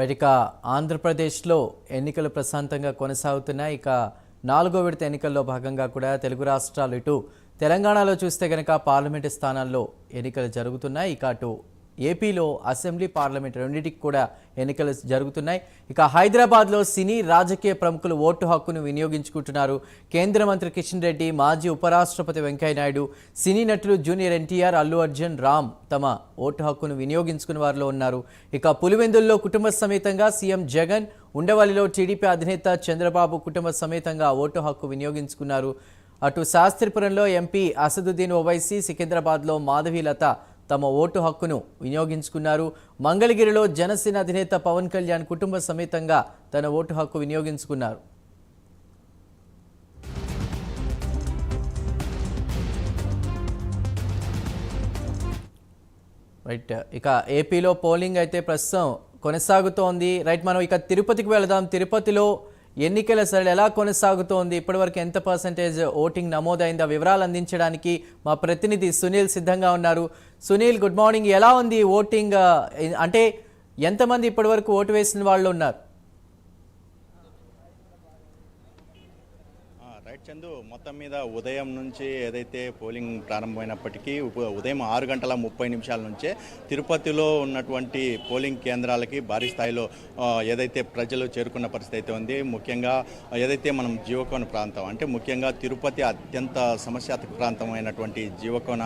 ఇక ఆంధ్రప్రదేశ్లో ఎన్నికలు ప్రశాంతంగా కొనసాగుతున్నాయి. ఇక 4వ విడత ఎన్నికల్లో భాగంగా కూడా తెలుగు రాష్ట్రాలు ఇటు తెలంగాణలో చూస్తే కనుక పార్లమెంటు స్థానాల్లో ఎన్నికలు జరుగుతున్నాయి. ఇక అటు ఏపీలో అసెంబ్లీ పార్లమెంట్ రెండింటికి కూడా ఎన్నికలు జరుగుతున్నాయి. ఇక హైదరాబాద్లో సినీ రాజకీయ ప్రముఖులు ఓటు హక్కును వినియోగించుకుంటున్నారు. కేంద్ర మంత్రి కిషన్ రెడ్డి, మాజీ ఉపరాష్ట్రపతి వెంకయ్యనాయుడు, సినీ నటులు జూనియర్ ఎన్టీఆర్, అల్లు అర్జున్, రామ్ తమ ఓటు హక్కును వినియోగించుకున్న వారిలో ఉన్నారు. ఇక పులివెందుల్లో కుటుంబ సమేతంగా సీఎం జగన్, ఉండవల్లిలో టీడీపీ అధినేత చంద్రబాబు కుటుంబ సమేతంగా ఓటు హక్కు వినియోగించుకున్నారు. అటు శాస్త్రిపురంలో ఎంపీ అసదుద్దీన్ ఓవైసీ, సికింద్రాబాద్లో మాధవీలత తమ ఓటు హక్కును వినియోగించుకున్నారు. మంగళగిరిలో జనసేన అధినేత పవన్ కళ్యాణ్ కుటుంబ సమేతంగా తన ఓటు హక్కు వినియోగించుకున్నారు. రైట్, ఇక ఏపీలో పోలింగ్ అయితే ప్రస్తుతం కొనసాగుతోంది. రైట్, మనం ఇక తిరుపతికి వెళదాం. తిరుపతిలో ఎన్నికల సరళి ఎలా కొనసాగుతోంది, ఇప్పటివరకు ఎంత పర్సెంటేజ్ ఓటింగ్ నమోదైంది, ఆ వివరాలు అందించడానికి మా ప్రతినిధి సునీల్ సిద్ధంగా ఉన్నారు. Sunil, good morning. ఎలా ఉంది ఓటింగ్? అంటే ఎంతమంది ఇప్పటివరకు ఓటు వేసిన వాళ్ళు ఉన్నారు? రైట్ చందు, మొత్తం మీద ఉదయం నుంచి ఏదైతే పోలింగ్ ప్రారంభమైనప్పటికీ ఉదయం 6:30 నుంచే తిరుపతిలో ఉన్నటువంటి పోలింగ్ కేంద్రాలకి భారీ స్థాయిలో ఏదైతే ప్రజలు చేరుకున్న పరిస్థితి అయితే ఉంది. ముఖ్యంగా ఏదైతే మనం జీవకోన ప్రాంతం, అంటే ముఖ్యంగా తిరుపతి అత్యంత సమస్యాత్మక ప్రాంతమైనటువంటి జీవకోన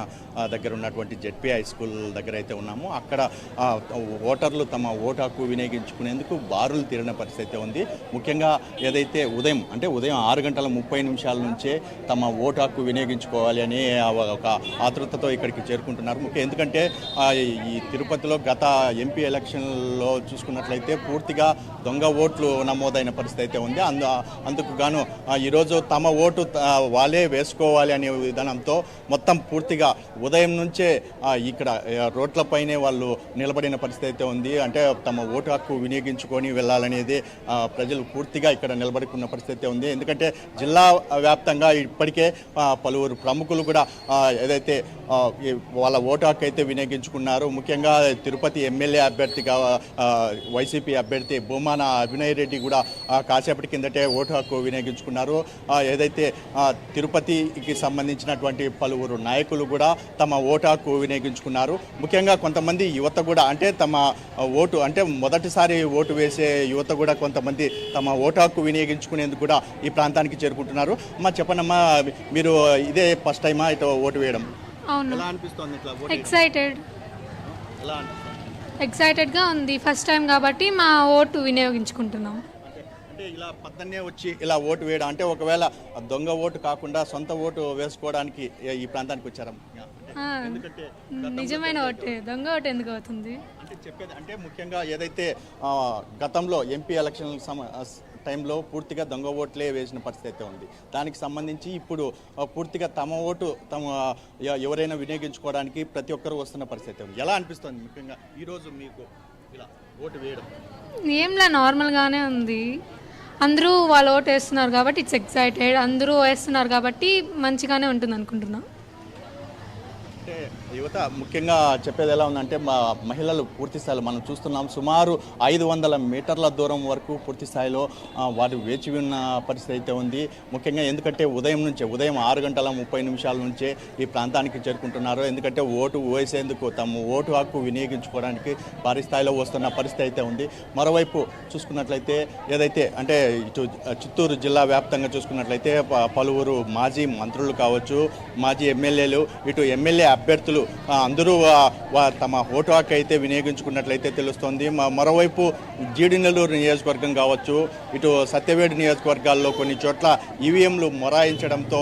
దగ్గర ఉన్నటువంటి జెడ్పీ హై స్కూల్ దగ్గర అయితే ఉన్నాము. అక్కడ ఓటర్లు తమ ఓటు హక్కు వినియోగించుకునేందుకు బారులు తీరిన పరిస్థితి అయితే ఉంది. ముఖ్యంగా ఏదైతే ఉదయం 6:30 నుంచే తమ ఓటు హక్కు వినియోగించుకోవాలి అని ఒక ఆతృతతో ఇక్కడికి చేరుకుంటున్నారు. ఎందుకంటే ఈ తిరుపతిలో గత ఎంపీ ఎలక్షన్లో చూసుకున్నట్లయితే పూర్తిగా దొంగ ఓట్లు నమోదైన పరిస్థితి అయితే ఉంది. అందుకు గాను ఈరోజు తమ ఓటు వాళ్ళే వేసుకోవాలి అనే విధానంతో మొత్తం పూర్తిగా ఉదయం నుంచే ఇక్కడ రోడ్లపైనే వాళ్ళు నిలబడిన పరిస్థితి అయితే ఉంది. అంటే తమ ఓటు హక్కు వినియోగించుకొని వెళ్ళాలనేది ప్రజలు పూర్తిగా ఇక్కడ నిలబడుకున్న పరిస్థితి ఉంది. ఎందుకంటే జిల్లా వ్యాప్తంగా ఇప్పటికే పలువురు ప్రముఖులు కూడా ఏదైతే వాళ్ళ ఓటు హక్కు అయితే వినియోగించుకున్నారు. ముఖ్యంగా తిరుపతి ఎమ్మెల్యే అభ్యర్థిగా వైసీపీ అభ్యర్థి భూమాన అభినయ్ రెడ్డి కూడా కాసేపటి కిందటే ఓటు హక్కు వినియోగించుకున్నారు. ఏదైతే తిరుపతికి సంబంధించినటువంటి పలువురు నాయకులు కూడా తమ ఓటు హక్కు వినియోగించుకున్నారు. ముఖ్యంగా కొంతమంది యువత కూడా, అంటే తమ ఓటు, అంటే మొదటిసారి ఓటు వేసే యువత కూడా కొంతమంది తమ ఓటు హక్కు వినియోగించుకునేందుకు కూడా ఈ ప్రాంతానికి చేరుకుంటున్నారు. అమ్మా చెప్పండమ్మా, మీరు ఇదే ఫస్ట్ టైమా ఇటు ఓటు వేయడం? అవును. ఎలా అనిపిస్తుంది? ఎక్సైటెడ్గా ఉంది. ఫస్ట్ టైం కాబట్టి మా ఓటు వినియోగించుకుంటున్నాం. అంటే ఇలా పద్దన్నే వచ్చి ఇలా ఓటు వేయడం, అంటే ఒకవేళ దొంగ ఓటు కాకుండా సొంత ఓటు వేసుకోవడానికి ఈ ప్రాంతానికి వచ్చారా? నిజమైన ఓటే, దొంగ ఓటు ఎందుకు అవుతుంది అంటే చెప్పేది, అంటే ముఖ్యంగా ఏదైతే గతంలో ఎంపీ ఎలక్షన్ టైంలో పూర్తిగా దొంగ ఓట్లే వేసిన పరిస్థితి అయితే ఉంది. దానికి సంబంధించి ఇప్పుడు పూర్తిగా తమ ఓటు ఎవరైనా వినియోగించుకోవడానికి ప్రతి ఒక్కరు వస్తున్న పరిస్థితి ఉంది. ఎలా అనిపిస్తుంది ముఖ్యంగా ఈరోజు మీకు ఇలా ఓటు వేయడం? ఏంలా నార్మల్గానే ఉంది. అందరూ వాళ్ళు ఓటు వేస్తున్నారు కాబట్టి ఇట్స్ ఎక్సైటెడ్. అందరూ వేస్తున్నారు కాబట్టి మంచిగానే ఉంటుంది అనుకుంటున్నాం. అంటే యువత ముఖ్యంగా చెప్పేది ఎలా ఉందంటే, మా మహిళలు పూర్తి స్థాయిలో మనం చూస్తున్నాం. సుమారు 500 మీటర్ల దూరం వరకు పూర్తి స్థాయిలో వారు వేచి ఉన్న పరిస్థితి అయితే ఉంది. ముఖ్యంగా ఎందుకంటే ఉదయం 6:30 నుంచే ఈ ప్రాంతానికి చేరుకుంటున్నారు. ఎందుకంటే ఓటు వేసేందుకు తమ ఓటు హక్కు వినియోగించుకోవడానికి భారీ స్థాయిలో వస్తున్న పరిస్థితి అయితే ఉంది. మరోవైపు చూసుకున్నట్లయితే ఏదైతే అంటే ఇటు చిత్తూరు జిల్లా వ్యాప్తంగా చూసుకున్నట్లయితే పలువురు మాజీ మంత్రులు కావచ్చు, మాజీ ఎమ్మెల్యేలు, ఇటు ఎమ్మెల్యే అభ్యర్థులు అందరూ తమ ఓటు హక్కు అయితే వినియోగించుకున్నట్లయితే తెలుస్తోంది. మరోవైపు జీడినెల్లూరు నియోజకవర్గం కావచ్చు, ఇటు సత్యవేడు నియోజకవర్గాల్లో కొన్ని చోట్ల ఈవీఎంలు మొరాయించడంతో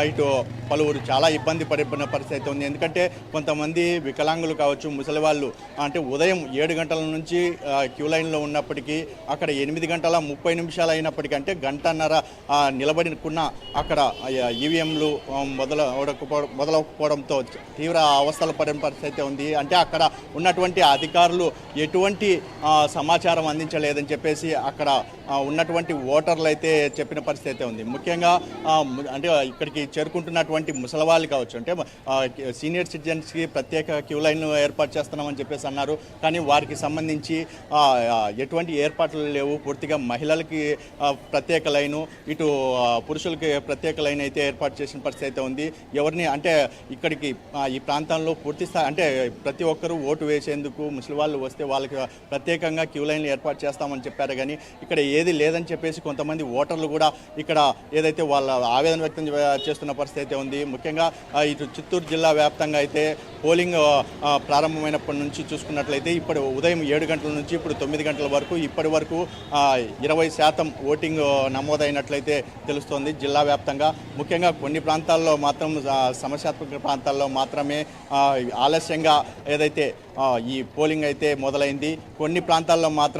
ఇటు పలువురు చాలా ఇబ్బంది పడిన పరిస్థితి ఉంది. ఎందుకంటే కొంతమంది వికలాంగులు కావచ్చు, ముసలి వాళ్ళు, అంటే ఉదయం 7 గంటల నుంచి క్యూ లైన్లో ఉన్నప్పటికీ అక్కడ 8:30 అయినప్పటికీ, అంటే గంటన్నర నిలబడికున్న అక్కడ ఈవీఎంలు మొదలవకపోవడంతో తీవ్ర అవస్థలు పడిన పరిస్థితి అయితే ఉంది. అంటే అక్కడ ఉన్నటువంటి అధికారులు ఎటువంటి సమాచారం అందించలేదని చెప్పేసి అక్కడ ఉన్నటువంటి ఓటర్లు అయితే చెప్పిన పరిస్థితి అయితే ఉంది. ముఖ్యంగా అంటే ఇక్కడికి చేరుకుంటున్నటువంటి ముసలివాళ్ళు కావచ్చు, అంటే సీనియర్ సిటిజన్స్కి ప్రత్యేక క్యూ లైన్ ఏర్పాటు చేస్తున్నామని చెప్పేసి అన్నారు. కానీ వారికి సంబంధించి ఎటువంటి ఏర్పాట్లు లేవు. పూర్తిగా మహిళలకి ప్రత్యేక లైను, ఇటు పురుషులకి ప్రత్యేక లైన్ అయితే ఏర్పాటు చేసిన పరిస్థితి అయితే ఉంది. ఎవరిని అంటే ఇక్కడికి ఈ ప్రాంతంలో పూర్తి అంటే ప్రతి ఒక్కరూ ఓటు వేసేందుకు ముసలి వాళ్ళు వస్తే వాళ్ళకి ప్రత్యేకంగా క్యూ లైన్లు ఏర్పాటు చేస్తామని చెప్పారు. కానీ ఇక్కడ ఏది లేదని చెప్పేసి కొంతమంది ఓటర్లు కూడా ఇక్కడ ఏదైతే వాళ్ళ ఆవేదన వ్యక్తం చేస్తున్న పరిస్థితి అయితే ఉంది. ముఖ్యంగా ఇటు చిత్తూరు జిల్లా వ్యాప్తంగా అయితే పోలింగ్ ప్రారంభమైనప్పటి నుంచి చూసుకున్నట్లయితే ఇప్పుడు ఉదయం 7 గంటల నుంచి ఇప్పుడు 9 గంటల వరకు ఇప్పటి వరకు 20% ఓటింగ్ నమోదైనట్లయితే తెలుస్తోంది జిల్లా వ్యాప్తంగా. ముఖ్యంగా కొన్ని ప్రాంతాల్లో మాత్రం సమస్యాత్మక ప్రాంతాల్లో మాత్రమే ఆలస్యంగా ఏదైతే ఈ పోలింగ్ అయితే మొదలైంది. కొన్ని ప్రాంతాల్లో మాత్రం